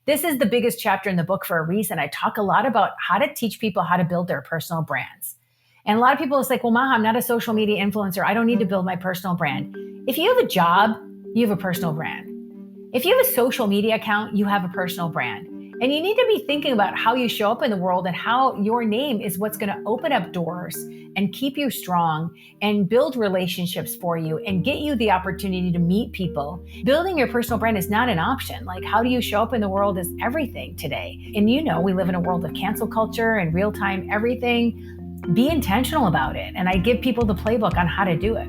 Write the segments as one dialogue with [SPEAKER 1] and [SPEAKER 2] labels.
[SPEAKER 1] this is the biggest chapter in the book for a reason. I talk a lot about how to teach people how to build their personal brands. And a lot of people is like, well, Maha, I'm not a social media influencer. I don't need to build my personal brand. If you have a job, you have a personal brand. If you have a social media account, you have a personal brand. And you need to be thinking about how you show up in the world and how your name is what's going to open up doors and keep you strong and build relationships for you and get you the opportunity to meet people. Building your personal brand is not an option. Like, how do you show up in the world is everything today. And we live in a world of cancel culture and real-time everything. Be intentional about it. And I give people the playbook on how to do it.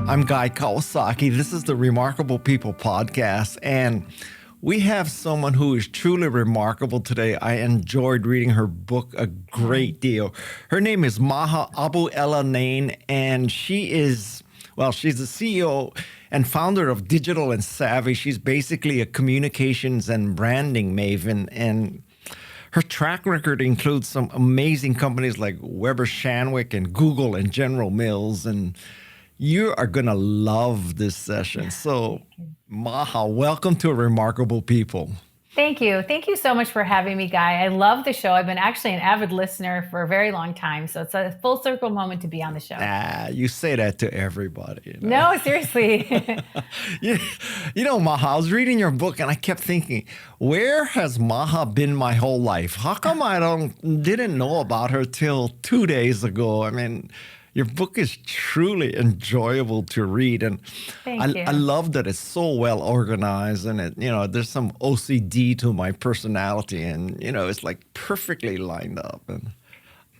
[SPEAKER 2] I'm Guy Kawasaki. This is the Remarkable People podcast, and we have someone who is truly remarkable today. I enjoyed reading her book a great deal. Her name is Maha Abouelenein, and she's the CEO and founder of Digital and Savvy. She's basically a communications and branding maven, and her track record includes some amazing companies like Weber Shandwick and Google and General Mills, and you are going to love this session. So, Maha, welcome to Remarkable People.
[SPEAKER 1] Thank you. Thank you so much for having me, Guy. I love the show. I've been actually an avid listener for a very long time. So it's a full circle moment to be on the show.
[SPEAKER 2] You say that to everybody.
[SPEAKER 1] No, seriously.
[SPEAKER 2] Maha, I was reading your book and I kept thinking, where has Maha been my whole life? How come I didn't know about her till 2 days ago? I mean, your book is truly enjoyable to read, and I love that it's so well organized, and there's some OCD to my personality, and it's like perfectly lined up. And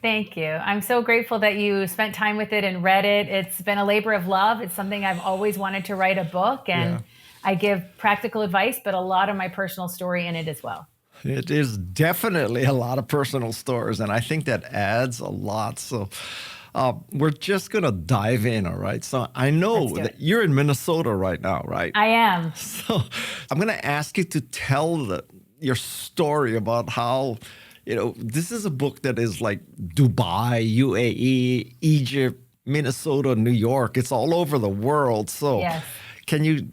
[SPEAKER 1] thank you. I'm so grateful that you spent time with it and read it. It's been a labor of love. It's something I've always wanted to write a book, and I give practical advice, but a lot of my personal story in it as well.
[SPEAKER 2] It is definitely a lot of personal stories, and I think that adds a lot. So we're just going to dive in, all right? So I know that you're in Minnesota right now, right?
[SPEAKER 1] I am.
[SPEAKER 2] So I'm going to ask you to tell your story about how, this is a book that is like Dubai, UAE, Egypt, Minnesota, New York. It's all over the world. So Can you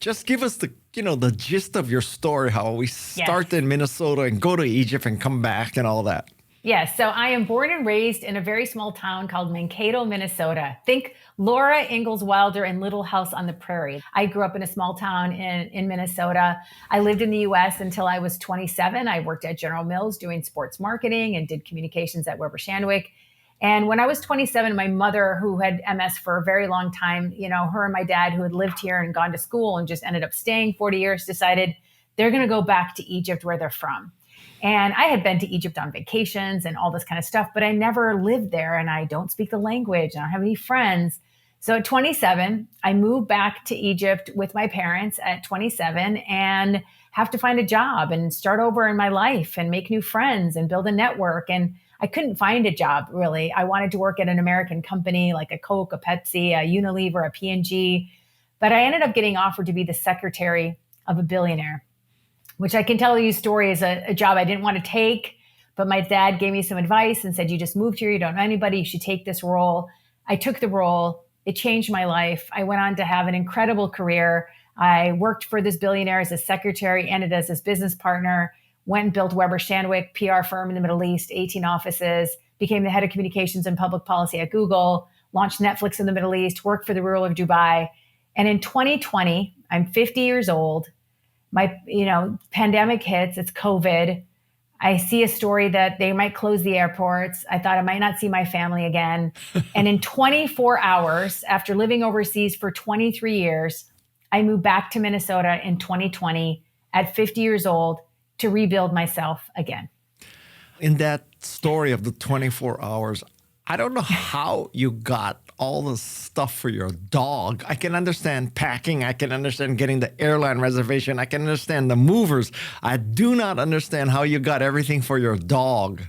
[SPEAKER 2] just give us the gist of your story, how we start in Minnesota and go to Egypt and come back and all that?
[SPEAKER 1] Yes. So I am born and raised in a very small town called Mankato, Minnesota. Think Laura Ingalls Wilder and Little House on the Prairie. I grew up in a small town in Minnesota. I lived in the U.S. until I was 27. I worked at General Mills doing sports marketing and did communications at Weber Shandwick. And when I was 27, my mother, who had MS for a very long time, her and my dad, who had lived here and gone to school and just ended up staying 40 years, decided they're going to go back to Egypt, where they're from. And I had been to Egypt on vacations and all this kind of stuff, but I never lived there, and I don't speak the language. I don't have any friends. So at 27, I moved back to Egypt with my parents at 27 and have to find a job and start over in my life and make new friends and build a network. And I couldn't find a job, really. I wanted to work at an American company like a Coke, a Pepsi, a Unilever, a P&G. But I ended up getting offered to be the secretary of a billionaire, which I can tell you story is a job I didn't want to take, but my dad gave me some advice and said, you just moved here, you don't know anybody, you should take this role. I took the role. It changed my life. I went on to have an incredible career. I worked for this billionaire as a secretary and as his business partner, went and built Weber Shandwick, PR firm in the Middle East, 18 offices, became the head of communications and public policy at Google, launched Netflix in the Middle East, worked for the ruler of Dubai. And in 2020, I'm 50 years old. My, pandemic hits, it's COVID. I see a story that they might close the airports. I thought I might not see my family again. And in 24 hours, after living overseas for 23 years, I moved back to Minnesota in 2020 at 50 years old to rebuild myself again.
[SPEAKER 2] In that story of the 24 hours, I don't know how you got all the stuff for your dog. I can understand packing. I can understand getting the airline reservation. I can understand the movers. I do not understand how you got everything for your dog.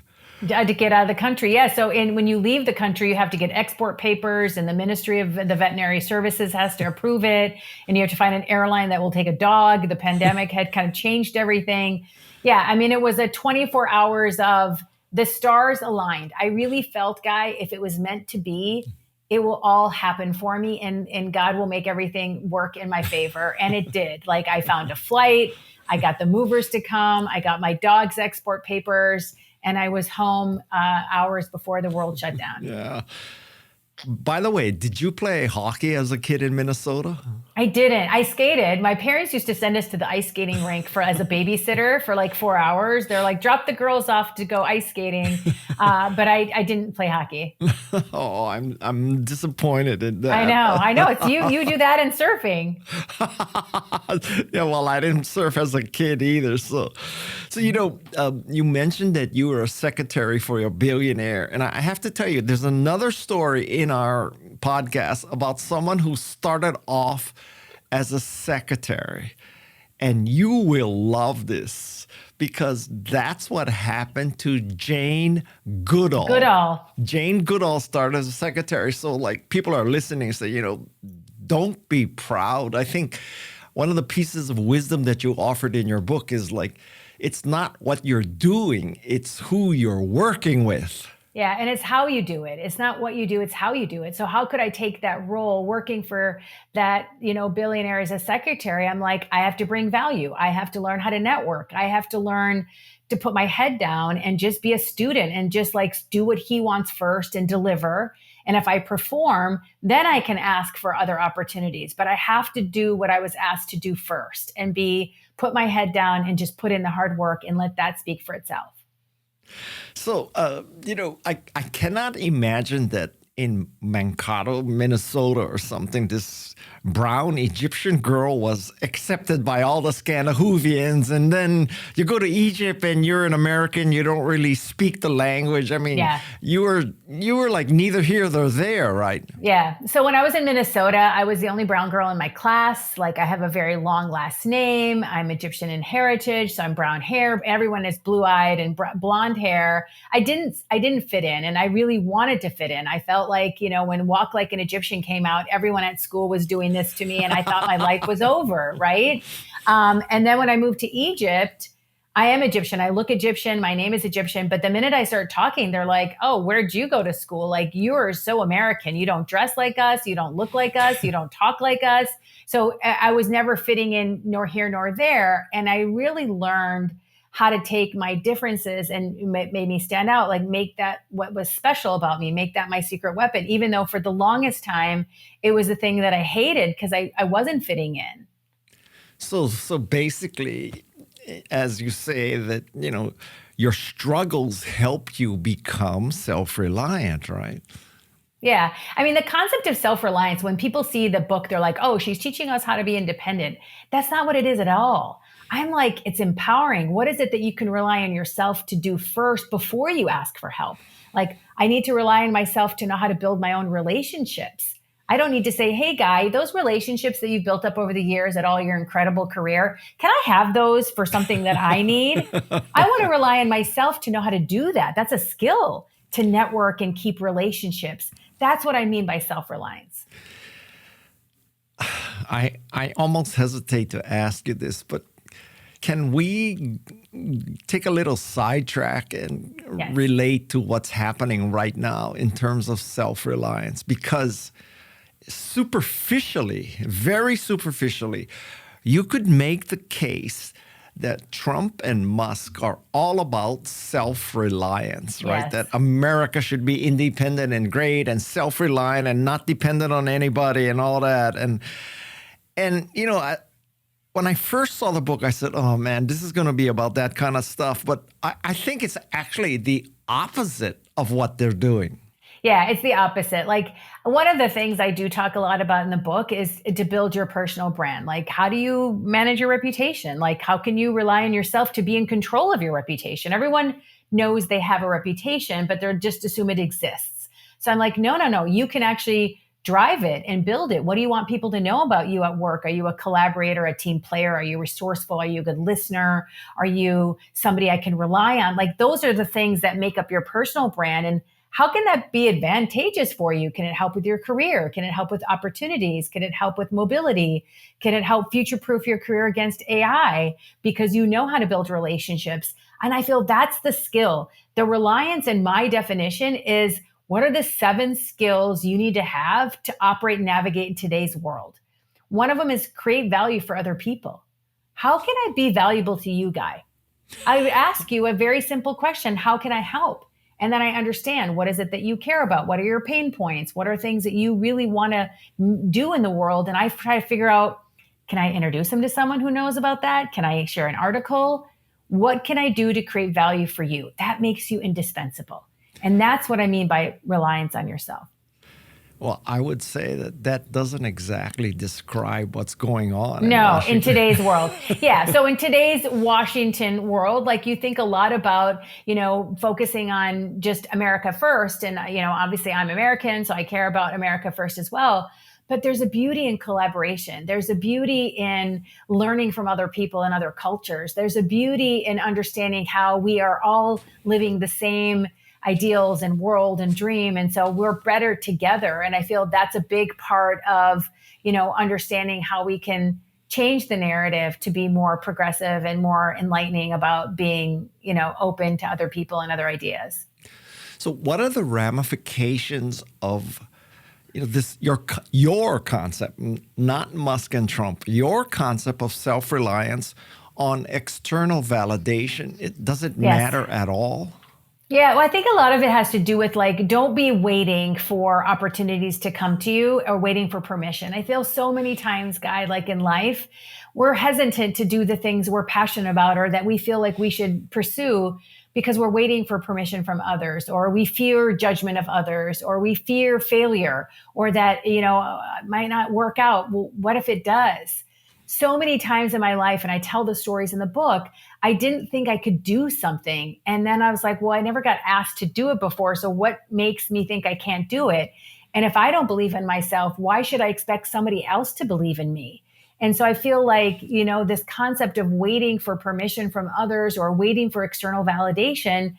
[SPEAKER 1] To get out of the country. Yeah. So when you leave the country, you have to get export papers, and the Ministry of the Veterinary Services has to approve it. And you have to find an airline that will take a dog. The pandemic had kind of changed everything. Yeah. I mean, it was a 24 hours of the stars aligned. I really felt, Guy, if it was meant to be, it will all happen for me, and God will make everything work in my favor. And it did. Like, I found a flight, I got the movers to come, I got my dog's export papers, and I was home hours before the world shut down.
[SPEAKER 2] Yeah. By the way, did you play hockey as a kid in Minnesota?
[SPEAKER 1] I didn't. I skated. My parents used to send us to the ice skating rink as a babysitter for like 4 hours. They're like, drop the girls off to go ice skating. But I didn't play hockey.
[SPEAKER 2] Oh, I'm disappointed in that.
[SPEAKER 1] I know. It's you. You do that in surfing.
[SPEAKER 2] Yeah, well, I didn't surf as a kid either. So you mentioned that you were a secretary for your billionaire. And I have to tell you, there's another story in our podcast about someone who started off as a secretary. And you will love this because that's what happened to Jane Goodall. Jane Goodall started as a secretary. So like people are listening and say, don't be proud. I think one of the pieces of wisdom that you offered in your book is like, it's not what you're doing, it's who you're working with.
[SPEAKER 1] Yeah, and it's how you do it. It's not what you do, it's how you do it. So how could I take that role working for that, billionaire as a secretary? I'm like, I have to bring value. I have to learn how to network. I have to learn to put my head down and just be a student and just like do what he wants first and deliver. And if I perform, then I can ask for other opportunities. But I have to do what I was asked to do first and put my head down and just put in the hard work and let that speak for itself.
[SPEAKER 2] So, I cannot imagine that in Mankato, Minnesota or something, this brown Egyptian girl was accepted by all the Scandinavians. And then you go to Egypt and you're an American, you don't really speak the language. I mean, you were like neither here nor there, right?
[SPEAKER 1] Yeah. So when I was in Minnesota, I was the only brown girl in my class. Like I have a very long last name. I'm Egyptian in heritage, so I'm brown hair. Everyone is blue-eyed and blonde hair. I didn't fit in, and I really wanted to fit in. I felt like, when Walk Like an Egyptian came out, everyone at school was doing this to me and I thought my life was over, right? And then when I moved to Egypt, I am Egyptian. I look Egyptian. My name is Egyptian. But the minute I start talking, they're like, oh, where'd you go to school? Like, you're so American. You don't dress like us. You don't look like us. You don't talk like us. So I was never fitting in nor here nor there. And I really learned how to take my differences and made me stand out, like make that what was special about me, make that my secret weapon, even though for the longest time, it was the thing that I hated because I wasn't fitting in.
[SPEAKER 2] So basically, as you say that, your struggles help you become self-reliant, right?
[SPEAKER 1] Yeah. I mean, the concept of self-reliance, when people see the book, they're like, oh, she's teaching us how to be independent. That's not what it is at all. I'm like, it's empowering. What is it that you can rely on yourself to do first before you ask for help? Like, I need to rely on myself to know how to build my own relationships. I don't need to say, hey, guy, those relationships that you've built up over the years at all your incredible career, can I have those for something that I need? I want to rely on myself to know how to do that. That's a skill, to network and keep relationships. That's what I mean by self-reliance.
[SPEAKER 2] I almost hesitate to ask you this, but can we take a little sidetrack and relate to what's happening right now in terms of self-reliance? Because superficially, very superficially, you could make the case that Trump and Musk are all about self-reliance, right? That America should be independent and great and self-reliant and not dependent on anybody and all that. And when I first saw the book, I said, oh man, this is going to be about that kind of stuff. But I think it's actually the opposite of what they're doing.
[SPEAKER 1] Yeah, it's the opposite. Like, one of the things I do talk a lot about in the book is to build your personal brand. Like, how do you manage your reputation? Like, how can you rely on yourself to be in control of your reputation? Everyone knows they have a reputation, but they're just assume it exists. So I'm like, no. You can actually drive it and build it. What do you want people to know about you at work? Are you a collaborator, a team player? Are you resourceful? Are you a good listener? Are you somebody I can rely on? Like, those are the things that make up your personal brand. And how can that be advantageous for you? Can it help with your career? Can it help with opportunities? Can it help with mobility? Can it help future-proof your career against AI? Because you know how to build relationships. And I feel that's the skill. The reliance, in my definition, is What are the 7 skills you need to have to operate and navigate in today's world? One of them is create value for other people. How can I be valuable to you, Guy? I would ask you a very simple question. How can I help? And then I understand, what is it that you care about? What are your pain points? What are things that you really want to do in the world? And I try to figure out, can I introduce them to someone who knows about that? Can I share an article? What can I do to create value for you? That makes you indispensable. And that's what I mean by reliance on yourself.
[SPEAKER 2] Well, I would say that that doesn't exactly describe what's going on
[SPEAKER 1] No,
[SPEAKER 2] Washington.
[SPEAKER 1] in today's world. Yeah. So in today's Washington world, like you think a lot about, focusing on just America first. And, obviously I'm American, so I care about America first as well. But there's a beauty in collaboration. There's a beauty in learning from other people and other cultures. There's a beauty in understanding how we are all living the same ideals and world and dream. And so we're better together. And I feel that's a big part of, understanding how we can change the narrative to be more progressive and more enlightening about being, open to other people and other ideas.
[SPEAKER 2] So what are the ramifications of this your concept, not Musk and Trump, your concept of self-reliance on external validation? Does it matter at all?
[SPEAKER 1] Yeah, well, I think a lot of it has to do with don't be waiting for opportunities to come to you or waiting for permission. I feel so many times, Guy, like in life, we're hesitant to do the things we're passionate about or that we feel like we should pursue because we're waiting for permission from others, or we fear judgment of others, or we fear failure, or that, it might not work out. Well, what if it does? So many times in my life, and I tell the stories in the book, I didn't think I could do something. And then I was like, well, I never got asked to do it before. So what makes me think I can't do it? And if I don't believe in myself, why should I expect somebody else to believe in me? And so I feel like, this concept of waiting for permission from others or waiting for external validation,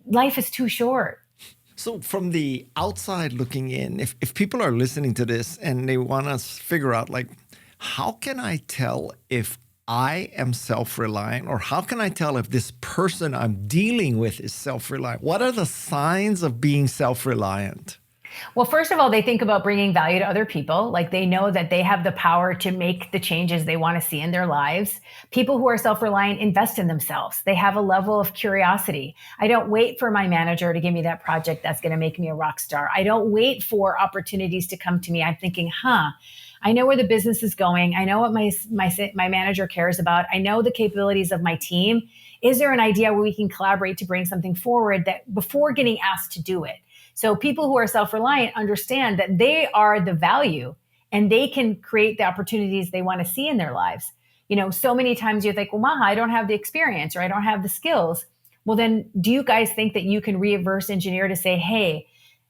[SPEAKER 1] life is too short.
[SPEAKER 2] So from the outside looking in, if people are listening to this and they want to figure out how can I tell if I am self-reliant, or how can I tell if this person I'm dealing with is self-reliant? What are the signs of being self-reliant?
[SPEAKER 1] Well, first of all, they think about bringing value to other people. Like they know that they have the power to make the changes they want to see in their lives. People who are self-reliant invest in themselves. They have a level of curiosity. I don't wait for my manager to give me that project that's going to make me a rock star. I don't wait for opportunities to come to me. I'm thinking, I know where the business is going. I know what my manager cares about. I know the capabilities of my team. Is there an idea where we can collaborate to bring something forward that before getting asked to do it? So people who are self-reliant understand that they are the value and they can create the opportunities they want to see in their lives. So many times you think, well, Maha, I don't have the experience or I don't have the skills. Well, then do you guys think that you can reverse engineer to say, hey,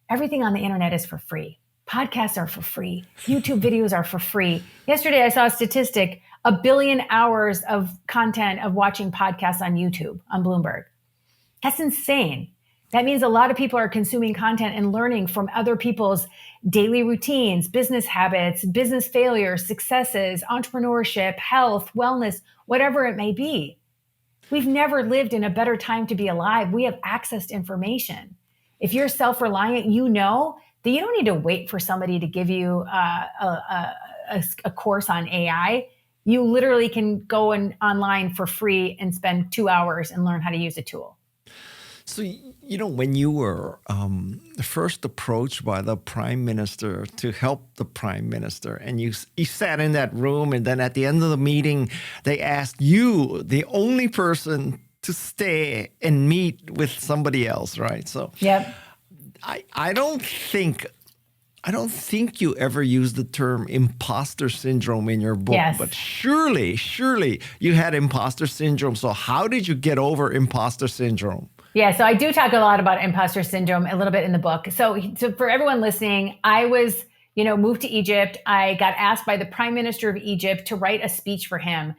[SPEAKER 1] everything on the internet is for free. Podcasts are for free. YouTube videos are for free. Yesterday, I saw a statistic, 1 billion hours of content of watching podcasts on YouTube on Bloomberg. That's insane. That means a lot of people are consuming content and learning from other people's daily routines, business habits, business failures, successes, entrepreneurship, health, wellness, whatever it may be. We've never lived in a better time to be alive. We have access to information. If you're self-reliant, you know that you don't need to wait for somebody to give you a course on AI. You literally can go online for free and spend 2 hours and learn how to use a tool.
[SPEAKER 2] So, when you were first approached by the prime minister to help the prime minister, and you sat in that room, and then at the end of the meeting, they asked you, the only person, to stay and meet with somebody else, right? So,
[SPEAKER 1] yep.
[SPEAKER 2] I don't think you ever used the term imposter syndrome in your book,
[SPEAKER 1] yes.
[SPEAKER 2] But surely you had imposter syndrome. So how did you get over imposter syndrome?
[SPEAKER 1] Yeah, so I do talk a lot about imposter syndrome a little bit in the book. So for everyone listening, I was, moved to Egypt. I got asked by the Prime Minister of Egypt to write a speech for him.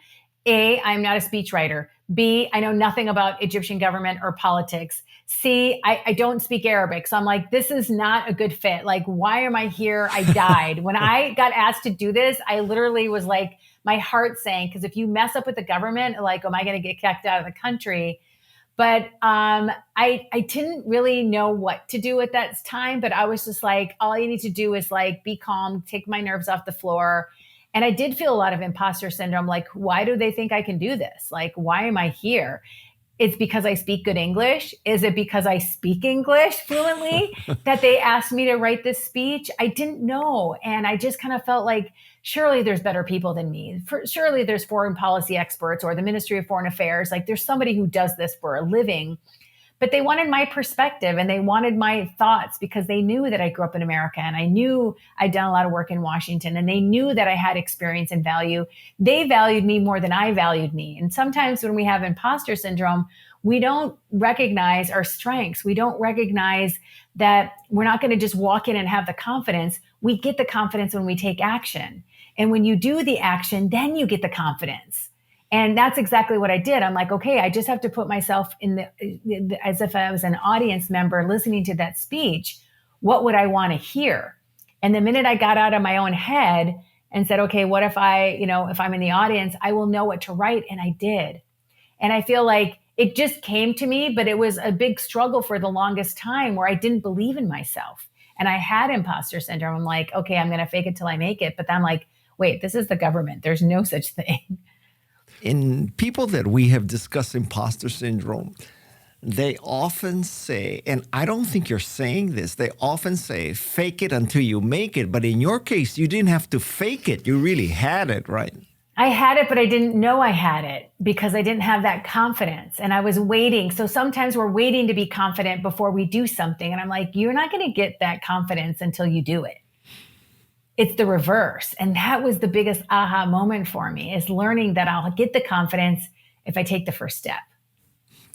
[SPEAKER 1] A, I'm not a speechwriter. B, I know nothing about Egyptian government or politics. C, I don't speak Arabic. So I'm like, this is not a good fit. Like, why am I here? I died. When I got asked to do this, I literally was like, my heart sank. Because if you mess up with the government, like, am I going to get kicked out of the country? But I didn't really know what to do at that time. But I was just like, all you need to do is like be calm, take my nerves off the floor. And I did feel a lot of imposter syndrome. Like, why do they think I can do this? Like, why am I here? It's because I speak good English. Is it because I speak English fluently that they asked me to write this speech? I didn't know. And I just kind of felt like, surely there's better people than me. Surely there's foreign policy experts or the Ministry of Foreign Affairs. Like there's somebody who does this for a living. But they wanted my perspective and they wanted my thoughts because they knew that I grew up in America and I knew I'd done a lot of work in Washington and they knew that I had experience and value. They valued me more than I valued me. And sometimes when we have imposter syndrome, we don't recognize our strengths. We don't recognize that we're not going to just walk in and have the confidence. We get the confidence when we take action. And when you do the action, then you get the confidence. And that's exactly what I did. I'm like, okay, I just have to put myself as if I was an audience member listening to that speech. What would I want to hear? And the minute I got out of my own head and said, okay, what if if I'm in the audience, I will know what to write. And I did. And I feel like it just came to me, but it was a big struggle for the longest time where I didn't believe in myself. And I had imposter syndrome. I'm like, okay, I'm going to fake it till I make it. But then I'm like, wait, this is the government. There's no such thing.
[SPEAKER 2] In people that we have discussed imposter syndrome, they often say, and I don't think you're saying this, they often say, fake it until you make it. But in your case, you didn't have to fake it. You really had it, right?
[SPEAKER 1] I had it, but I didn't know I had it because I didn't have that confidence and I was waiting. So sometimes we're waiting to be confident before we do something. And I'm like, you're not going to get that confidence until you do it. It's the reverse. And that was the biggest aha moment for me, is learning that I'll get the confidence if I take the first step.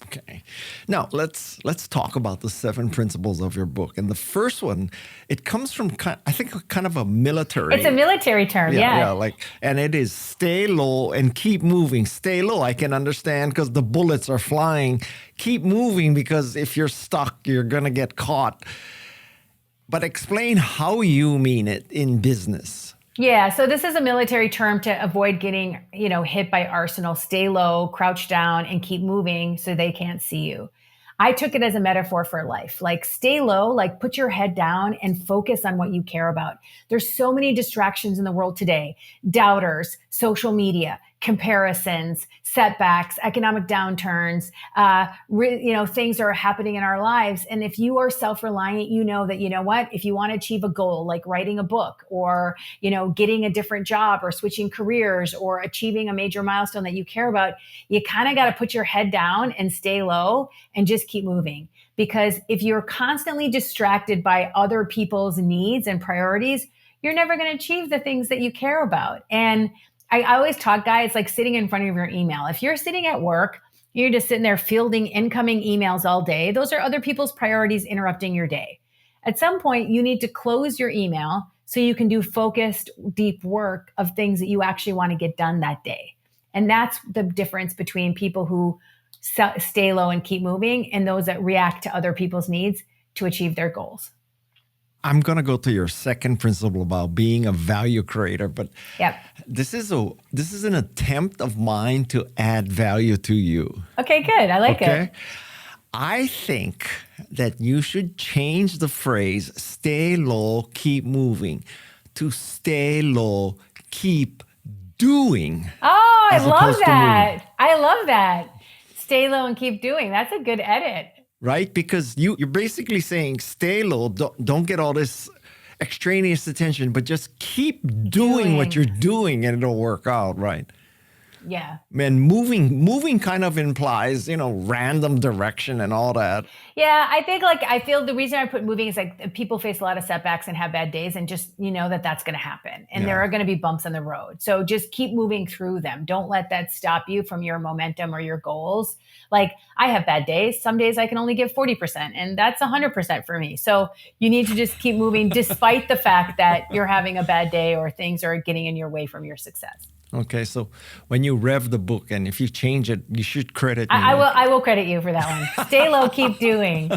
[SPEAKER 2] Okay. Now, let's talk about the 7 principles of your book. And the first one, it comes from, I think, kind of a military.
[SPEAKER 1] It's a military term, yeah.
[SPEAKER 2] And it is stay low and keep moving. Stay low, I can understand because the bullets are flying. Keep moving because if you're stuck, you're going to get caught. But explain how you mean it in business.
[SPEAKER 1] Yeah, so this is a military term to avoid getting, hit by arsenal. Stay low, crouch down, and keep moving so they can't see you. I took it as a metaphor for life. Like stay low, like put your head down and focus on what you care about. There's so many distractions in the world today. Doubters, social media, comparisons, setbacks, economic downturns, things are happening in our lives. And if you are self-reliant, you know that, if you want to achieve a goal, like writing a book or, getting a different job or switching careers or achieving a major milestone that you care about, you kind of got to put your head down and stay low and just keep moving. Because if you're constantly distracted by other people's needs and priorities, you're never going to achieve the things that you care about. And I always talk, guys, like sitting in front of your email. If you're sitting at work, you're just sitting there fielding incoming emails all day. Those are other people's priorities interrupting your day. At some point, you need to close your email so you can do focused, deep work of things that you actually want to get done that day. And that's the difference between people who stay low and keep moving and those that react to other people's needs to achieve their goals.
[SPEAKER 2] I'm going to go to your second principle about being a value creator, but
[SPEAKER 1] yep.
[SPEAKER 2] This is an attempt of mine to add value to you.
[SPEAKER 1] Okay, good. I like it.
[SPEAKER 2] I think that you should change the phrase stay low, keep moving to stay low, keep doing.
[SPEAKER 1] Oh, I love that. I love that. Stay low and keep doing. That's a good edit.
[SPEAKER 2] Right? Because you're basically saying stay low, don't get all this extraneous attention, but just keep doing what you're doing and it'll work out, right?
[SPEAKER 1] Yeah.
[SPEAKER 2] And moving kind of implies, random direction and all that.
[SPEAKER 1] Yeah, I think I feel the reason I put moving is like people face a lot of setbacks and have bad days and just, that's going to happen. And there are going to be bumps on the road. So just keep moving through them. Don't let that stop you from your momentum or your goals. Like I have bad days. Some days I can only give 40% and that's 100% for me. So you need to just keep moving despite the fact that you're having a bad day or things are getting in your way from your success.
[SPEAKER 2] Okay, so when you rev the book and if you change it, you should credit me.
[SPEAKER 1] I will credit you for that one. Stay low, keep doing.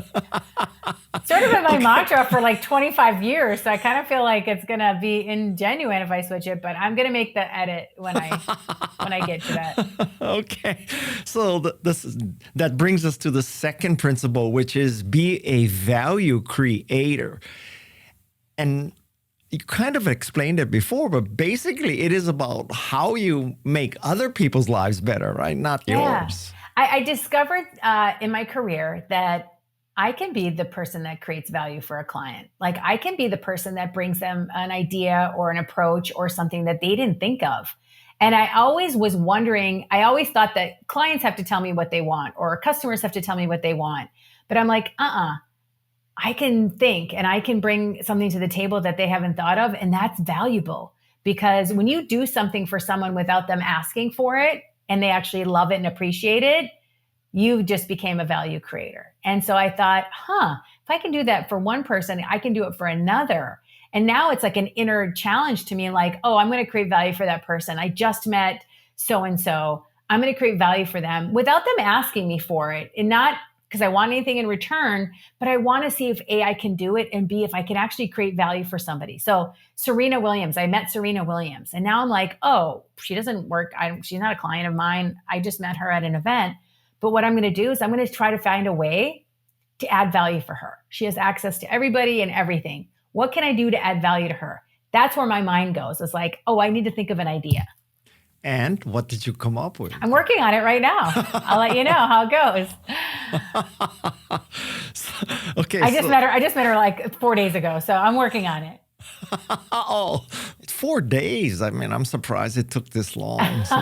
[SPEAKER 1] Sort of been my mantra for like 25 years. So I kind of feel like it's going to be ingenuine if I switch it, but I'm going to make the edit when I get to that.
[SPEAKER 2] Okay, so that brings us to the second principle, which is be a value creator. And you kind of explained it before, but basically it is about how you make other people's lives better, right? Not yours.
[SPEAKER 1] I discovered in my career that I can be the person that creates value for a client. Like I can be the person that brings them an idea or an approach or something that they didn't think of. And I always was wondering, I always thought that clients have to tell me what they want or customers have to tell me what they want. But I'm like, I can think and I can bring something to the table that they haven't thought of. And that's valuable because when you do something for someone without them asking for it and they actually love it and appreciate it, you just became a value creator. And so I thought, if I can do that for one person, I can do it for another. And now it's like an inner challenge to me, like, oh, I'm going to create value for that person. I just met so-and-so. I'm going to create value for them without them asking me for it. And not because I want anything in return, but I want to see if A, I can do it, and B, if I can actually create value for somebody. So Serena Williams, I met Serena Williams, and now I'm like, oh, she doesn't work. She's not a client of mine. I just met her at an event. But what I'm going to do is I'm going to try to find a way to add value for her. She has access to everybody and everything. What can I do to add value to her? That's where my mind goes. It's like, oh, I need to think of an idea.
[SPEAKER 2] And what did you come up with?
[SPEAKER 1] I'm working on it right now. I'll let you know how it goes.
[SPEAKER 2] Okay.
[SPEAKER 1] I just met her like 4 days ago, so I'm working on it.
[SPEAKER 2] Oh, 4 days. I mean, I'm surprised it took this long. So.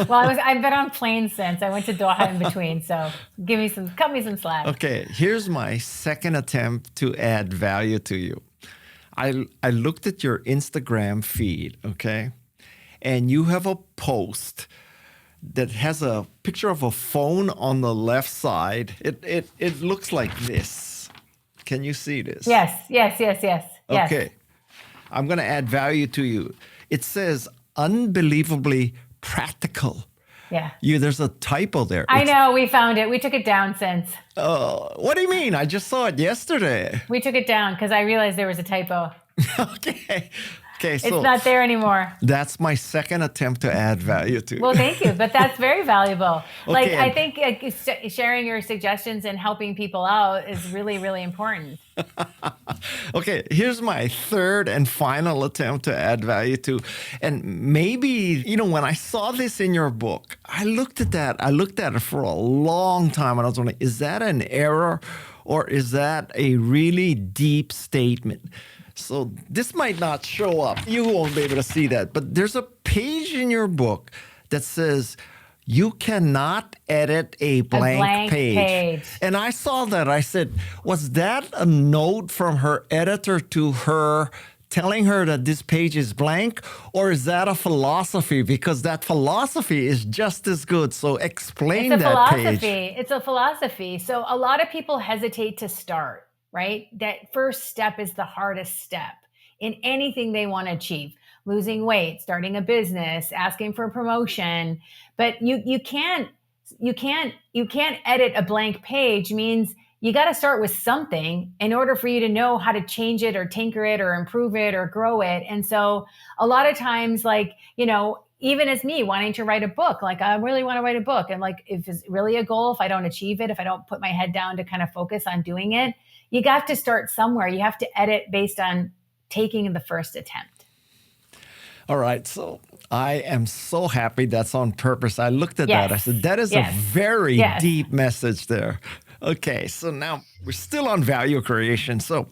[SPEAKER 1] Well, I've been on planes since. I went to Doha in between, so cut me some slack.
[SPEAKER 2] Okay, here's my second attempt to add value to you. I looked at your Instagram feed, okay? And you have a post that has a picture of a phone on the left side. It looks like this. Can you see this?
[SPEAKER 1] Yes.
[SPEAKER 2] Okay. I'm going to add value to you. It says unbelievably practical.
[SPEAKER 1] Yeah.
[SPEAKER 2] There's a typo there.
[SPEAKER 1] I know. We found it. We took it down since.
[SPEAKER 2] What do you mean? I just saw it yesterday.
[SPEAKER 1] We took it down because I realized there was a typo.
[SPEAKER 2] Okay, so
[SPEAKER 1] it's not there anymore.
[SPEAKER 2] That's my second attempt to add value to.
[SPEAKER 1] Well, thank you, but that's very valuable.
[SPEAKER 2] Okay.
[SPEAKER 1] Like I think sharing your suggestions and helping people out is really, really important.
[SPEAKER 2] Okay, here's my third and final attempt to add value to. And maybe, when I saw this in your book, I looked at it for a long time and I was wondering, is that an error or is that a really deep statement? So this might not show up. You won't be able to see that. But there's a page in your book that says you cannot edit a blank page. And I saw that. I said, was that a note from her editor to her telling her that this page is blank? Or is that a philosophy? Because that philosophy is just as good. So explain that page.
[SPEAKER 1] It's a philosophy. So a lot of people hesitate to start. Right? That first step is the hardest step in anything they want to achieve. Losing weight, starting a business, asking for a promotion. But you can't edit a blank page means you got to start with something in order for you to know how to change it or tinker it or improve it or grow it. And so a lot of times, even as me wanting to write a book, like I really want to write a book. And like, if it's really a goal, if I don't achieve it, if I don't put my head down to kind of focus on doing it, you got to start somewhere. You have to edit based on taking the first attempt.
[SPEAKER 2] All right. So I am so happy that's on purpose. I looked at that. I said, that is a very deep message there. Okay. So now we're still on value creation. So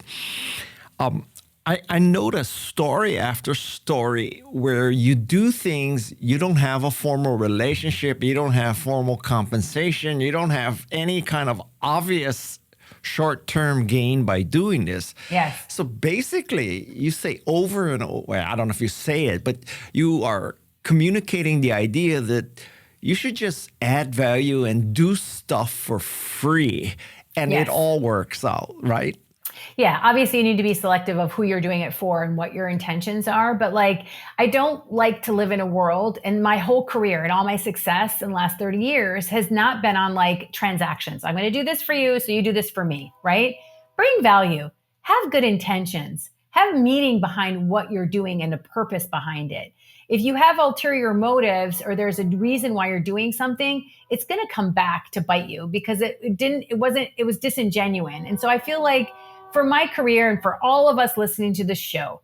[SPEAKER 2] I notice story after story where you do things, you don't have a formal relationship, you don't have formal compensation, you don't have any kind of obvious short-term gain by doing this.
[SPEAKER 1] Yes.
[SPEAKER 2] So basically, you say over and over, well, I don't know if you say it, but you are communicating the idea that you should just add value and do stuff for free, and it all works out, right?
[SPEAKER 1] Yeah, obviously you need to be selective of who you're doing it for and what your intentions are. But like, I don't like to live in a world, and my whole career and all my success in the last 30 years has not been on like transactions. I'm going to do this for you, so you do this for me, right? Bring value, have good intentions, have meaning behind what you're doing and a purpose behind it. If you have ulterior motives or there's a reason why you're doing something, it's going to come back to bite you because it was disingenuine. And so I feel like for my career and for all of us listening to this show,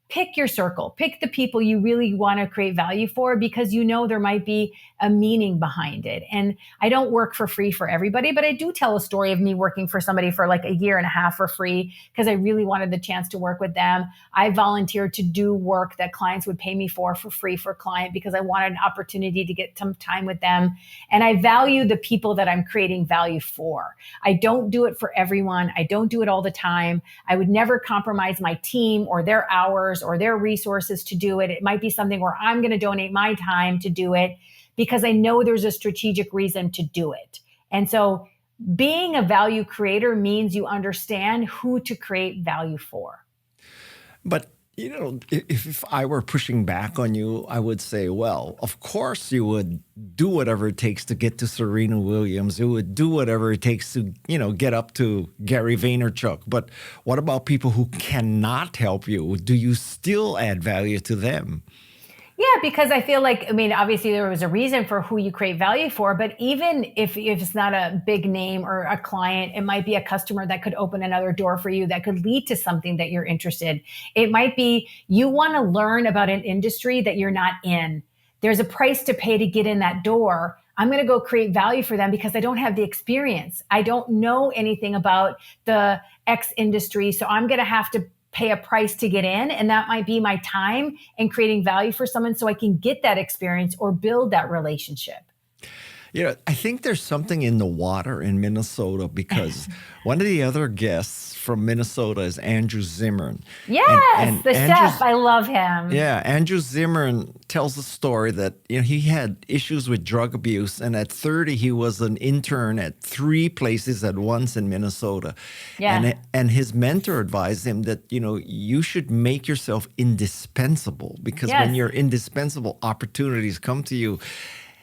[SPEAKER 1] pick your circle, pick the people you really want to create value for because you know there might be a meaning behind it. And I don't work for free for everybody, but I do tell a story of me working for somebody for like a year and a half for free because I really wanted the chance to work with them. I volunteered to do work that clients would pay me for free for a client because I wanted an opportunity to get some time with them. And I value the people that I'm creating value for. I don't do it for everyone. I don't do it all the time. I would never compromise my team or their hours or their resources to do it. It might be something where I'm going to donate my time to do it because I know there's a strategic reason to do it. And so being a value creator means you understand who to create value for.
[SPEAKER 2] But, if I were pushing back on you, I would say, well, of course you would do whatever it takes to get to Serena Williams. You would do whatever it takes to, get up to Gary Vaynerchuk. But what about people who cannot help you? Do you still add value to them?
[SPEAKER 1] Yeah, because I feel like, obviously there was a reason for who you create value for, but even if it's not a big name or a client, it might be a customer that could open another door for you that could lead to something that you're interested. It might be you want to learn about an industry that you're not in. There's a price to pay to get in that door. I'm going to go create value for them because I don't have the experience. I don't know anything about the X industry, so I'm going to have to pay a price to get in. And that might be my time and creating value for someone so I can get that experience or build that relationship.
[SPEAKER 2] I think there's something in the water in Minnesota because one of the other guests from Minnesota is Andrew Zimmern.
[SPEAKER 1] Yes, and the chef. I love him.
[SPEAKER 2] Yeah, Andrew Zimmern tells a story that he had issues with drug abuse, and at 30 he was an intern at 3 places at once in Minnesota.
[SPEAKER 1] Yeah.
[SPEAKER 2] And his mentor advised him that you should make yourself indispensable because when you're indispensable, opportunities come to you.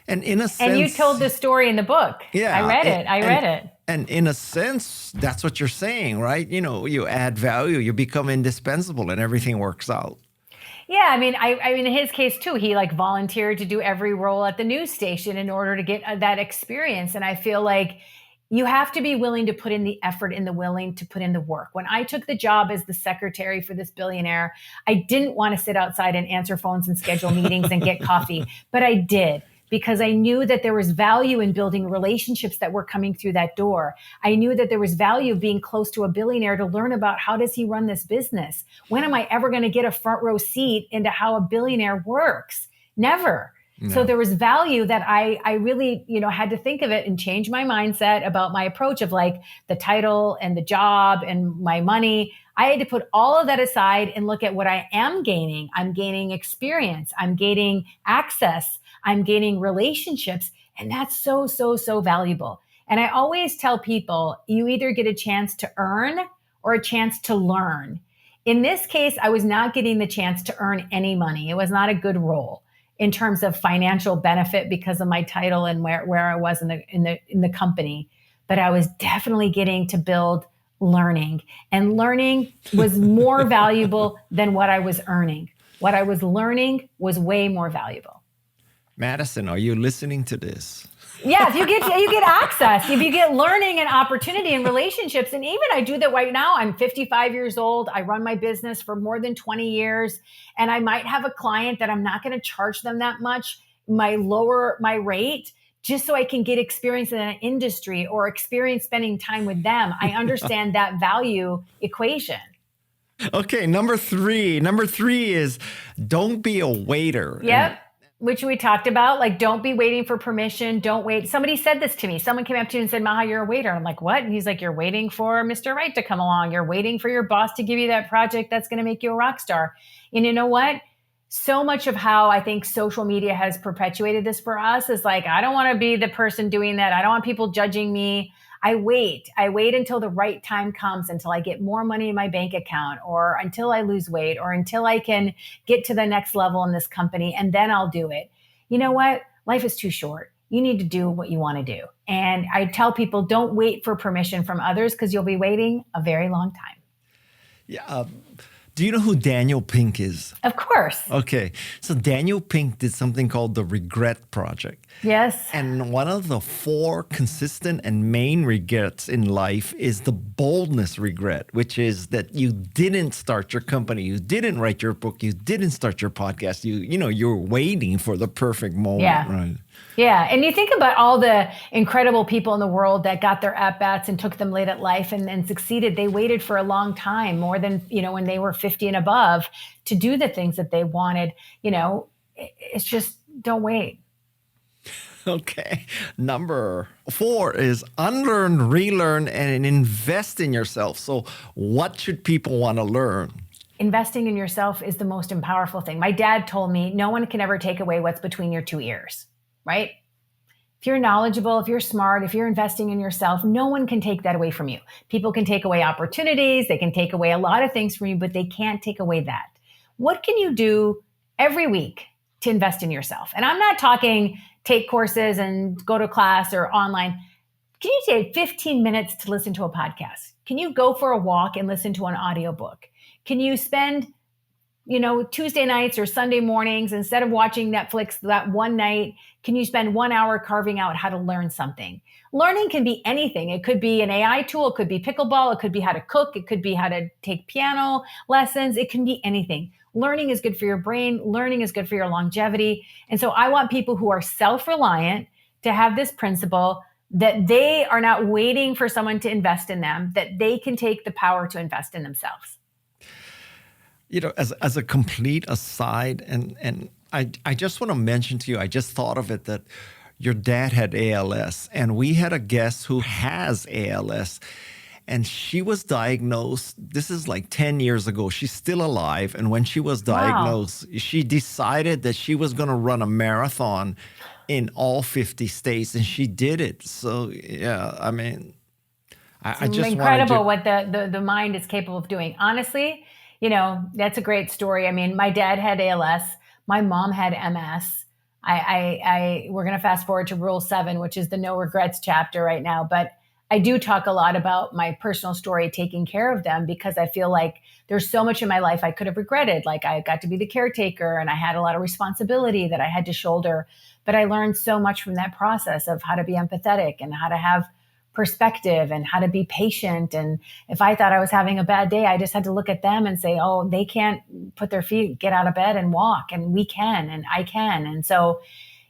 [SPEAKER 2] And in a sense,
[SPEAKER 1] and you told this story in the book.
[SPEAKER 2] Yeah,
[SPEAKER 1] I read it.
[SPEAKER 2] And in a sense, that's what you're saying, right? You add value, you become indispensable, and everything works out.
[SPEAKER 1] Yeah, I mean, in his case too, he like volunteered to do every role at the news station in order to get that experience. And I feel like you have to be willing to put in the effort and willing to put in the work. When I took the job as the secretary for this billionaire, I didn't want to sit outside and answer phones and schedule meetings and get coffee, but I did. Because I knew that there was value in building relationships that were coming through that door. I knew that there was value of being close to a billionaire to learn about how does he run this business? When am I ever going to get a front row seat into how a billionaire works? Never. No. So there was value that I really, had to think of it and change my mindset about my approach of like the title and the job and my money. I had to put all of that aside and look at what I am gaining. I'm gaining experience. I'm gaining access. I'm gaining relationships. And that's so, so, so valuable. And I always tell people, you either get a chance to earn or a chance to learn. In this case, I was not getting the chance to earn any money. It was not a good role in terms of financial benefit because of my title and where I was in the company. But I was definitely getting to build learning. And learning was more valuable than what I was earning. What I was learning was way more valuable.
[SPEAKER 2] Madison, are you listening to this?
[SPEAKER 1] Yes, you get access. If you get learning and opportunity and relationships, and even I do that right now. I'm 55 years old. I run my business for more than 20 years, and I might have a client that I'm not going to charge them that much, lower my rate, just so I can get experience in an industry or experience spending time with them. I understand that value equation.
[SPEAKER 2] Okay, number three. Number 3 is don't be a waiter.
[SPEAKER 1] Yep. Which we talked about, like, don't be waiting for permission. Don't wait. Somebody said this to me. Someone came up to me and said, Maha, you're a waiter. I'm like, what? And he's like, you're waiting for Mr. Right to come along. You're waiting for your boss to give you that project that's going to make you a rock star. And you know what? So much of how I think social media has perpetuated this for us is like, I don't want to be the person doing that. I don't want people judging me. I wait until the right time comes, until I get more money in my bank account, or until I lose weight, or until I can get to the next level in this company, and then I'll do it. You know what? Life is too short. You need to do what you want to do. And I tell people, don't wait for permission from others, because you'll be waiting a very long time.
[SPEAKER 2] Yeah. Do you know who Daniel Pink is?
[SPEAKER 1] Of course.
[SPEAKER 2] Okay. So Daniel Pink did something called the Regret Project.
[SPEAKER 1] Yes.
[SPEAKER 2] And one of the 4 consistent and main regrets in life is the boldness regret, which is that you didn't start your company, you didn't write your book, you didn't start your podcast. You're waiting for the perfect moment,
[SPEAKER 1] Yeah.
[SPEAKER 2] right?
[SPEAKER 1] Yeah. And you think about all the incredible people in the world that got their at-bats and took them late at life and succeeded. They waited for a long time, more than, when they were 50 and above, to do the things that they wanted. It's just, don't wait.
[SPEAKER 2] Okay. Number 4 is unlearn, relearn, and invest in yourself. So what should people want to learn?
[SPEAKER 1] Investing in yourself is the most powerful thing. My dad told me no one can ever take away what's between your 2 ears, right? If you're knowledgeable, if you're smart, if you're investing in yourself, no one can take that away from you. People can take away opportunities. They can take away a lot of things from you, but they can't take away that. What can you do every week to invest in yourself? And I'm not talking take courses and go to class or online. Can you take 15 minutes to listen to a podcast? Can you go for a walk and listen to an audiobook? Can you spend, Tuesday nights or Sunday mornings, instead of watching Netflix that one night, can you spend 1 hour carving out how to learn something? Learning can be anything. It could be an AI tool. It could be pickleball. It could be how to cook. It could be how to take piano lessons. It can be anything. Learning is good for your brain. Learning is good for your longevity. And so I want people who are self-reliant to have this principle that they are not waiting for someone to invest in them, that they can take the power to invest in themselves.
[SPEAKER 2] As a complete aside, and I just want to mention to you, I just thought of it, that your dad had ALS, and we had a guest who has ALS. And she was diagnosed, this is like 10 years ago. She's still alive. And when she was diagnosed, she decided that she was going to run a marathon in all 50 states. And she did it. So, yeah, I mean, I just
[SPEAKER 1] incredible what the mind is capable of doing. Honestly, that's a great story. I mean, my dad had ALS. My mom had MS. We're going to fast forward to Rule 7, which is the no regrets chapter right now. But I do talk a lot about my personal story, taking care of them, because I feel like there's so much in my life I could have regretted. Like I got to be the caretaker and I had a lot of responsibility that I had to shoulder. But I learned so much from that process of how to be empathetic and how to have perspective and how to be patient. And if I thought I was having a bad day, I just had to look at them and say, oh, they can't put their feet, get out of bed and walk, and we can, and I can. And so,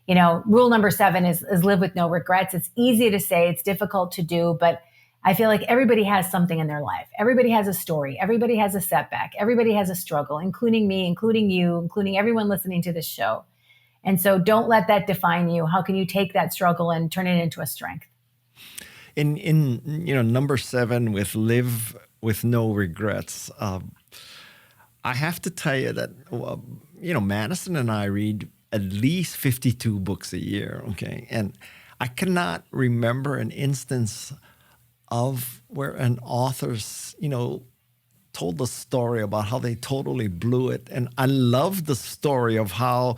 [SPEAKER 1] rule number 7 is live with no regrets. It's easy to say, it's difficult to do, but I feel like everybody has something in their life. Everybody has a story. Everybody has a setback. Everybody has a struggle, including me, including you, including everyone listening to this show. And so don't let that define you. How can you take that struggle and turn it into a strength?
[SPEAKER 2] In number 7, with live with no regrets, I have to tell you that, Madison and I read at least 52 books a year, okay? And I cannot remember an instance of where an author's, told the story about how they totally blew it. And I love the story of how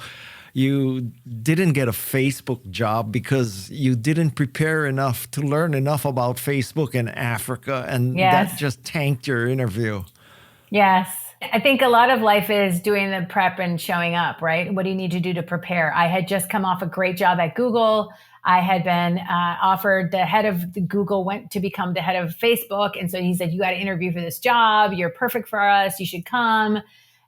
[SPEAKER 2] you didn't get a Facebook job because you didn't prepare enough to learn enough about Facebook in Africa, and that just tanked your interview.
[SPEAKER 1] Yes. I think a lot of life is doing the prep and showing up, right? What do you need to do to prepare? I had just come off a great job at Google. I had been offered, the head of Google went to become the head of Facebook. And so he said, you got to interview for this job. You're perfect for us. You should come.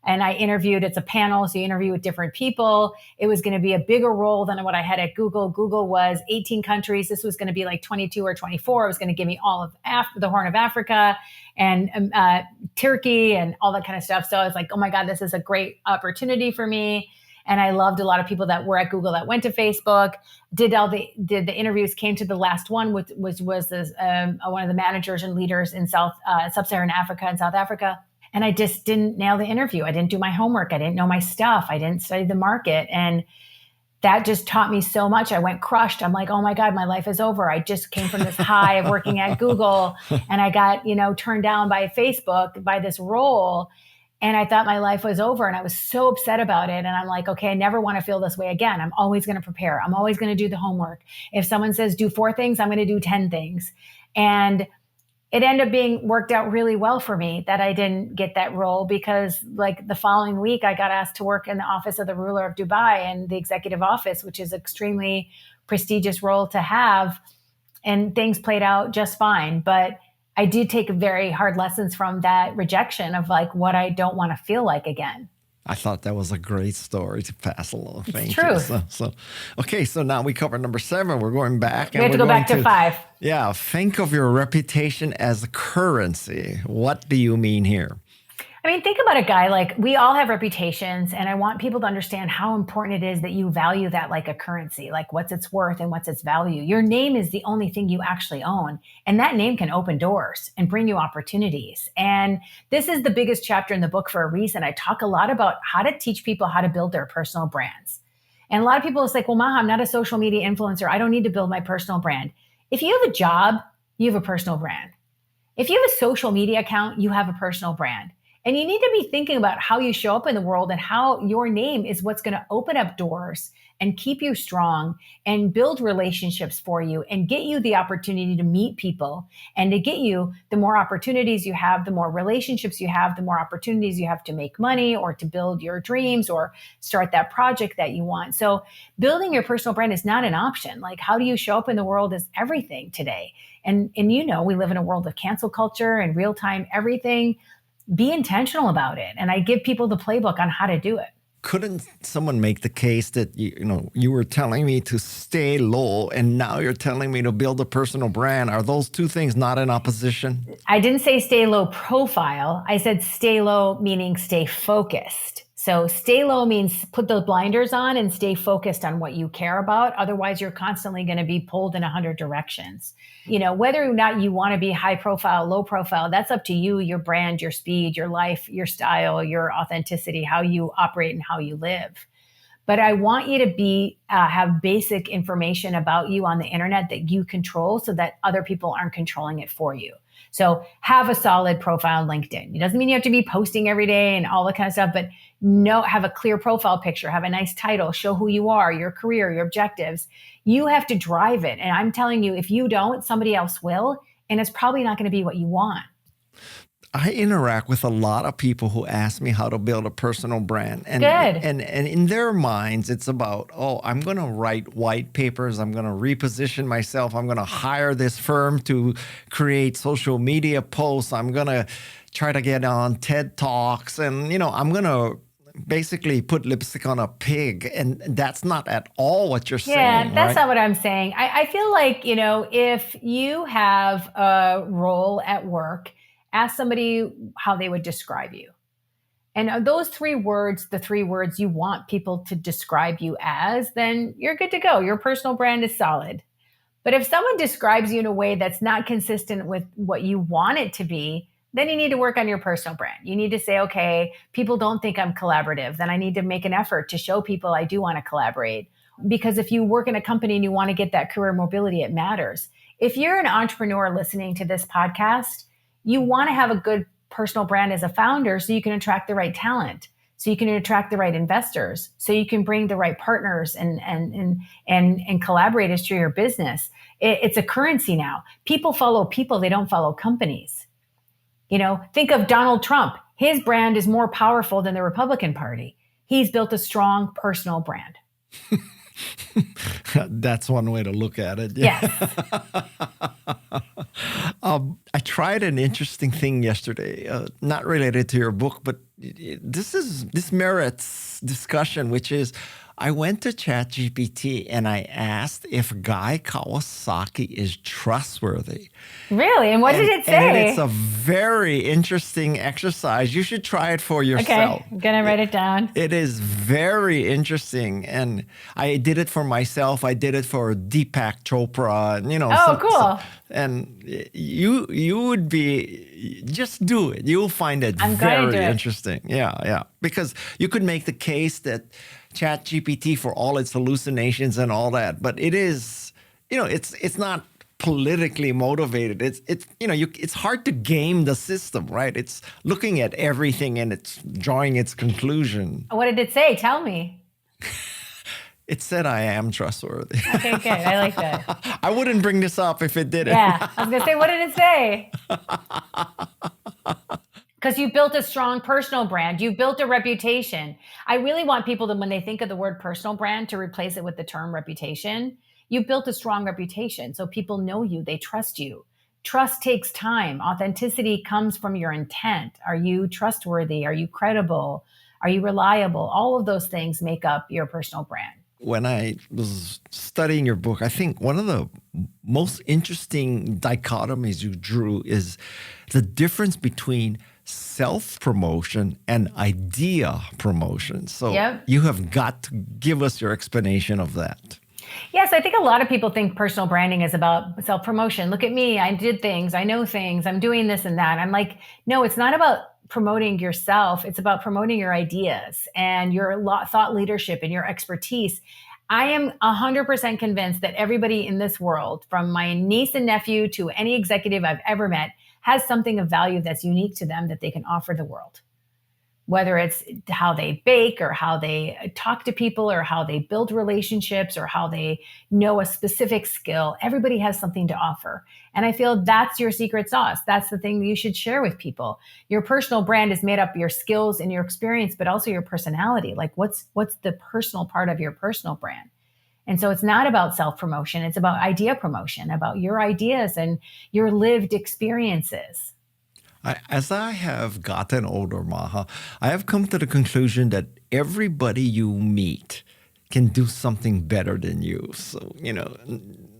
[SPEAKER 1] And I interviewed, it's a panel, so you interview with different people. It was going to be a bigger role than what I had at Google. Google was 18 countries. This was going to be like 22 or 24. It was going to give me all of the Horn of Africa and Turkey and all that kind of stuff. So I was like, oh my God, this is a great opportunity for me. And I loved a lot of people that were at Google that went to Facebook, did the interviews, came to the last one, which was this, one of the managers and leaders in Sub-Saharan Africa and South Africa. And I just didn't nail the interview. I didn't do my homework. I didn't know my stuff. I didn't study the market. And that just taught me so much. I went crushed. I'm like, oh my God, my life is over. I just came from this high of working at Google, and I got, turned down by Facebook by this role. And I thought my life was over, and I was so upset about it. And I'm like, okay, I never want to feel this way again. I'm always going to prepare. I'm always going to do the homework. If someone says do 4 things, I'm going to do 10 things. And it ended up being worked out really well for me that I didn't get that role, because like the following week I got asked to work in the office of the ruler of Dubai and the executive office, which is extremely prestigious role to have. And things played out just fine. But I did take very hard lessons from that rejection of like what I don't want to feel like again.
[SPEAKER 2] I thought that was a great story to pass along. Thank
[SPEAKER 1] you.
[SPEAKER 2] Okay, so now we covered number 7. We're going back.
[SPEAKER 1] We have to go back to 5.
[SPEAKER 2] Yeah, think of your reputation as currency. What do you mean here?
[SPEAKER 1] I mean, think about a guy, like we all have reputations, and I want people to understand how important it is that you value that like a currency, like what's its worth and what's its value. Your name is the only thing you actually own, and that name can open doors and bring you opportunities. And this is the biggest chapter in the book for a reason. I talk a lot about how to teach people how to build their personal brands. And a lot of people is like, well, Maha, I'm not a social media influencer. I don't need to build my personal brand. If you have a job, you have a personal brand. If you have a social media account, you have a personal brand. And you need to be thinking about how you show up in the world and how your name is what's going to open up doors and keep you strong and build relationships for you and get you the opportunity to meet people, and to get you the more opportunities you have, the more relationships you have, the more opportunities you have to make money or to build your dreams or start that project that you want. So building your personal brand is not an option. Like, how do you show up in the world is everything today. And we live in a world of cancel culture and real-time everything. Be intentional about it. And I give people the playbook on how to do it.
[SPEAKER 2] Couldn't someone make the case that, you were telling me to stay low and now you're telling me to build a personal brand? Are those two things not in opposition?
[SPEAKER 1] I didn't say stay low profile. I said stay low, meaning stay focused. So stay low means put the blinders on and stay focused on what you care about. Otherwise, you're constantly going to be pulled in 100 directions. Whether or not you want to be high profile, low profile, that's up to you, your brand, your speed, your life, your style, your authenticity, how you operate and how you live. But I want you to have basic information about you on the internet that you control so that other people aren't controlling it for you. So have a solid profile on LinkedIn. It doesn't mean you have to be posting every day and all that kind of stuff, but have a clear profile picture, have a nice title, show who you are, your career, your objectives. You have to drive it. And I'm telling you, if you don't, somebody else will, and it's probably not going to be what you want.
[SPEAKER 2] I interact with a lot of people who ask me how to build a personal brand. And,
[SPEAKER 1] Good.
[SPEAKER 2] And in their minds, it's about, I'm going to write white papers. I'm going to reposition myself. I'm going to hire this firm to create social media posts. I'm going to try to get on TED Talks. And, I'm going to basically put lipstick on a pig. And that's not at all what you're saying.
[SPEAKER 1] Yeah, that's
[SPEAKER 2] right?
[SPEAKER 1] not what I'm saying. I feel like, if you have a role at work, ask somebody how they would describe you. And those 3 words, the 3 words you want people to describe you as, then you're good to go. Your personal brand is solid. But if someone describes you in a way that's not consistent with what you want it to be, then you need to work on your personal brand. You need to say, okay, people don't think I'm collaborative. Then I need to make an effort to show people I do want to collaborate. Because if you work in a company and you want to get that career mobility, it matters. If you're an entrepreneur listening to this podcast, you want to have a good personal brand as a founder so you can attract the right talent, so you can attract the right investors, so you can bring the right partners and collaborators to your business. It's a currency now. People follow people. They don't follow companies. Think of Donald Trump. His brand is more powerful than the Republican Party. He's built a strong personal brand.
[SPEAKER 2] That's one way to look at it.
[SPEAKER 1] Yeah.
[SPEAKER 2] Yes. I tried an interesting thing yesterday, not related to your book, but this merits discussion, which is I went to ChatGPT and I asked if Guy Kawasaki is trustworthy.
[SPEAKER 1] Really? And what did it say?
[SPEAKER 2] And it's a very interesting exercise. You should try it for yourself.
[SPEAKER 1] Okay, I'm going to write it down.
[SPEAKER 2] It is very interesting. And I did it for myself. I did it for Deepak Chopra.
[SPEAKER 1] Cool.
[SPEAKER 2] And you would be, just do it. You'll find it
[SPEAKER 1] I'm
[SPEAKER 2] very
[SPEAKER 1] going to do it.
[SPEAKER 2] interesting. Yeah. Because you could make the case that ChatGPT for all its hallucinations and all that, but it is, it's not politically motivated. It's hard to game the system, right? It's looking at everything and it's drawing its conclusion.
[SPEAKER 1] What did it say? Tell me.
[SPEAKER 2] It said I am trustworthy.
[SPEAKER 1] Okay, good. I like that.
[SPEAKER 2] I wouldn't bring this up if it didn't.
[SPEAKER 1] Yeah, I was going to say, what did it say? Because you built a strong personal brand. You built a reputation. I really want people to, when they think of the word personal brand, to replace it with the term reputation. You built a strong reputation. So people know you. They trust you. Trust takes time. Authenticity comes from your intent. Are you trustworthy? Are you credible? Are you reliable? All of those things make up your personal brand.
[SPEAKER 2] When I was studying your book, I think one of the most interesting dichotomies you drew is the difference between self-promotion and idea promotion. So You have got to give us your explanation of that.
[SPEAKER 1] Yes, I think a lot of people think personal branding is about self-promotion. Look at me, I did things, I know things, I'm doing this and that. I'm like, no, it's not about promoting yourself. It's about promoting your ideas and your thought leadership and your expertise. I am 100% convinced that everybody in this world, from my niece and nephew to any executive I've ever met, has something of value that's unique to them that they can offer the world. Whether it's how they bake or how they talk to people or how they build relationships or how they know a specific skill, everybody has something to offer. And I feel that's your secret sauce. That's the thing you should share with people. Your personal brand is made up of your skills and your experience, but also your personality. Like what's the personal part of your personal brand? And so it's not about self-promotion. It's about idea promotion, about your ideas and your lived experiences.
[SPEAKER 2] As I have gotten older, Maha, I have come to the conclusion that everybody you meet can do something better than you. So,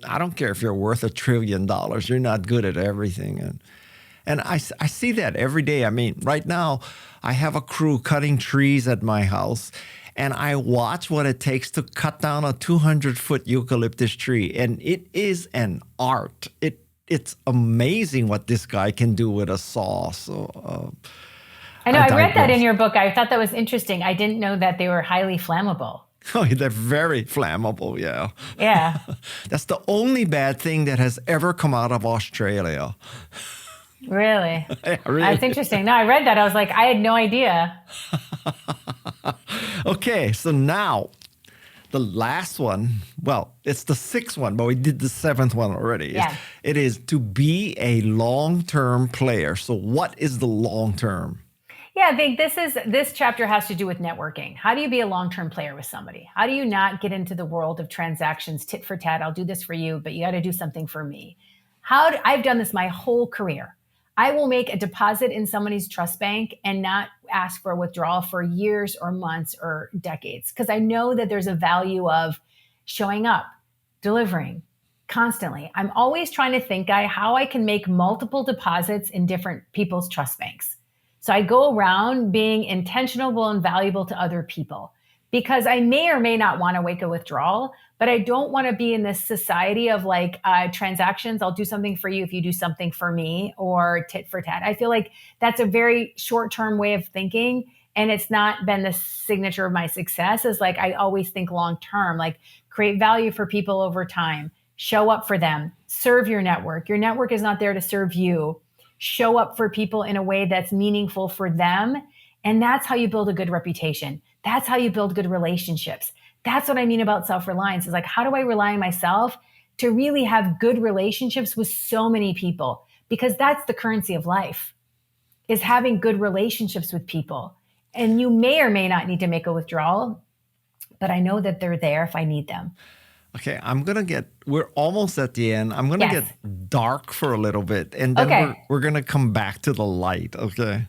[SPEAKER 2] I don't care if you're worth $1 trillion, you're not good at everything. And I see that every day. I mean, right now, I have a crew cutting trees at my house, and I watch what it takes to cut down a 200-foot eucalyptus tree. And it is an art. It's amazing what this guy can do with a saw. So
[SPEAKER 1] I know. I read that in your book. I thought that was interesting. I didn't know that they were highly flammable.
[SPEAKER 2] Oh, they're very flammable, yeah.
[SPEAKER 1] Yeah.
[SPEAKER 2] That's the only bad thing that has ever come out of Australia.
[SPEAKER 1] Really?
[SPEAKER 2] Yeah, really.
[SPEAKER 1] That's interesting. No, I read that. I was like, I had no idea.
[SPEAKER 2] Okay, so now the last one, well, it's the 6th one, but we did the 7th one already.
[SPEAKER 1] Yeah.
[SPEAKER 2] It is to be a long-term player. So what is the long-term?
[SPEAKER 1] Yeah, I think this chapter has to do with networking. How do you be a long-term player with somebody? How do you not get into the world of transactions, tit for tat? I'll do this for you, but you got to do something for me. I've done this my whole career. I will make a deposit in somebody's trust bank and not ask for a withdrawal for years or months or decades, because I know that there's a value of showing up, delivering constantly. I'm always trying to think how I can make multiple deposits in different people's trust banks. So I go around being intentional and valuable to other people, because I may or may not want to make a withdrawal, but I don't want to be in this society of like transactions. I'll do something for you if you do something for me, or tit for tat. I feel like that's a very short-term way of thinking. And it's not been the signature of my success. Is like, I always think long-term, like create value for people over time, show up for them, serve your network. Your network is not there to serve you. Show up for people in a way that's meaningful for them. And that's how you build a good reputation. That's how you build good relationships. That's what I mean about self-reliance, is like, how do I rely on myself to really have good relationships with so many people? Because that's the currency of life, is having good relationships with people. And you may or may not need to make a withdrawal, but I know that they're there if I need them.
[SPEAKER 2] Okay, we're almost at the end. I'm going to get dark for a little bit, and then we're going to come back to the light, okay?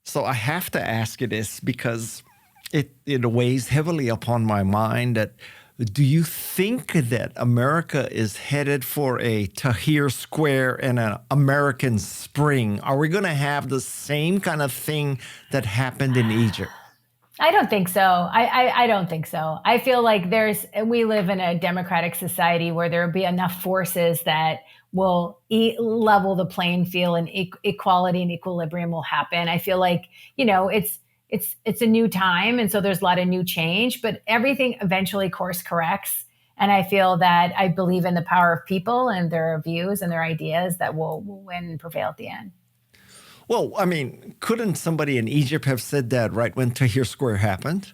[SPEAKER 2] So I have to ask you this because it weighs heavily upon my mind. That do you think that America is headed for a Tahrir Square and an American Spring? Are we going to have the same kind of thing that happened in Egypt?
[SPEAKER 1] I don't think so. I don't think so. I feel like we live in a democratic society where there will be enough forces that will level the playing field, and equality and equilibrium will happen. I feel like, it's a new time. And so there's a lot of new change, but everything eventually course corrects. And I feel that I believe in the power of people and their views and their ideas that will win and prevail at the end.
[SPEAKER 2] Well, I mean, couldn't somebody in Egypt have said that right when Tahrir Square happened?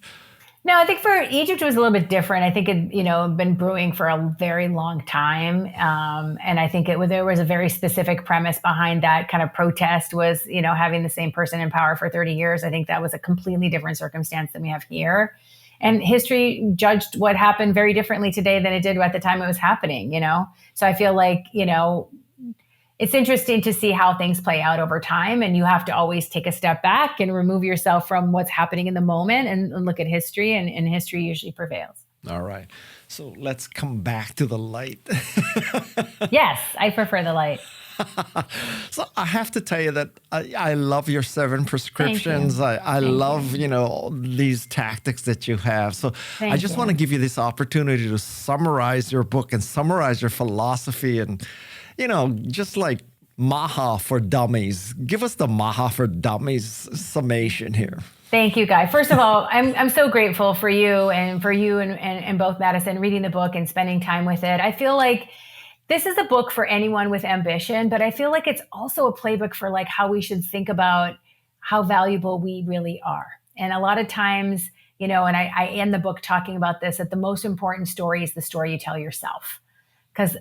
[SPEAKER 1] No, I think for Egypt it was a little bit different. I think it, been brewing for a very long time, and I think there was a very specific premise behind that kind of protest was, having the same person in power for 30 years. I think that was a completely different circumstance than we have here, and history judged what happened very differently today than it did at the time it was happening. So I feel like it's interesting to see how things play out over time. And you have to always take a step back and remove yourself from what's happening in the moment and look at history. And history usually prevails.
[SPEAKER 2] All right. So let's come back to the light.
[SPEAKER 1] Yes, I prefer the light.
[SPEAKER 2] So I have to tell you that I love your 7 prescriptions. I love, these tactics that you have. So I just want to give you this opportunity to summarize your book and summarize your philosophy and, just like Maha for Dummies. Give us the Maha for Dummies summation here.
[SPEAKER 1] Thank you, Guy. First of all, I'm so grateful for you and both Madison reading the book and spending time with it. I feel like this is a book for anyone with ambition, but I feel like it's also a playbook for like how we should think about how valuable we really are. And a lot of times, and I end the book talking about this, that the most important story is the story you tell yourself. Because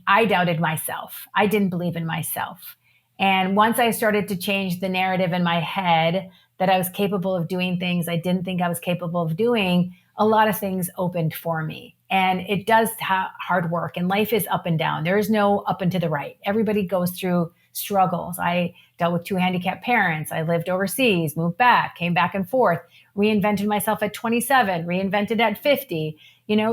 [SPEAKER 1] I doubted myself. I didn't believe in myself. And once I started to change the narrative in my head that I was capable of doing things I didn't think I was capable of doing, a lot of things opened for me. And it does hard work, and life is up and down. There is no up and to the right. Everybody goes through struggles. I dealt with 2 handicapped parents. I lived overseas, moved back, came back and forth, reinvented myself at 27, reinvented at 50,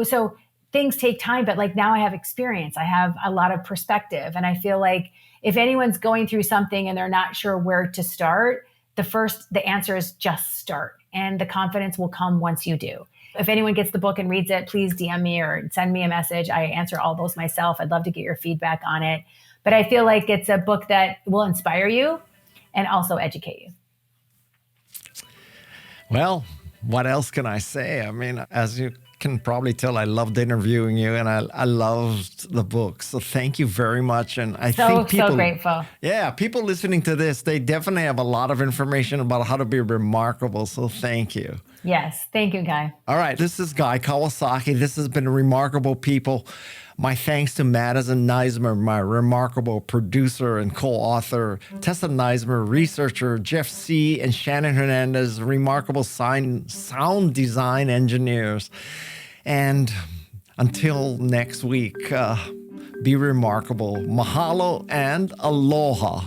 [SPEAKER 1] so things take time, but like now I have experience. I have a lot of perspective. And I feel like if anyone's going through something and they're not sure where to start, the answer is just start. And the confidence will come once you do. If anyone gets the book and reads it, please DM me or send me a message. I answer all those myself. I'd love to get your feedback on it. But I feel like it's a book that will inspire you and also educate you.
[SPEAKER 2] Well, what else can I say? I mean, as you can probably tell, I loved interviewing you and I loved the book. So thank you very much. And I think people,
[SPEAKER 1] so grateful.
[SPEAKER 2] Yeah, people listening to this, they definitely have a lot of information about how to be remarkable. So thank you.
[SPEAKER 1] Yes. Thank you, Guy.
[SPEAKER 2] All right. This is Guy Kawasaki. This has been Remarkable People. My thanks to Madison Neismer, my remarkable producer and co-author, Tessa Neismer, researcher, Jeff C. and Shannon Hernandez, remarkable sound design engineers. And until next week, be remarkable. Mahalo and aloha.